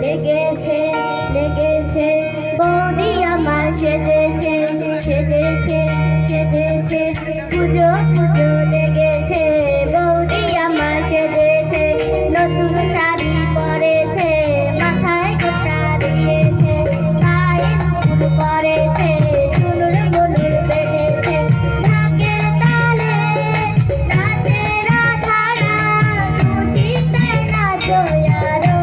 লেগেছে লেগেছে বৌদি আমার সেজেছে সেজেছে সেজেছে পুজো পুজো লেগেছে বৌদি আমার সেজেছে নতুন শাড়ি পরেছে মাথায় গোটা দিয়েছে পায়ে নুপুর পরেছে চুনুর মুনুর বেঁধেছে ঢাকের তালে নাচে রাধারা খুশিতে নাচো আরো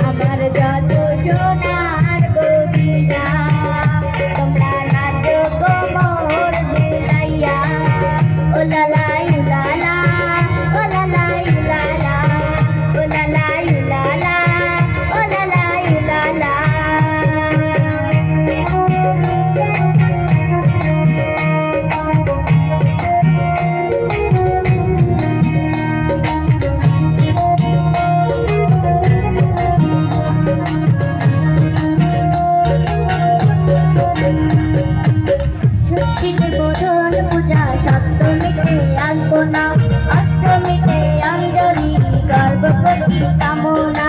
আমার যত সোনার বৌদিরা তোমরা নাচো গো মোর ঝুলাইয়া ও লালা ইউলালা ও লালা ইউলালা ও লালা ইউলালা ও লালা ইউলালা ষষ্ঠীতে বোধন পূজা সপ্তমীতে আলপনা অষ্টমীতে অঞ্জলি গর্ভবতী কামনা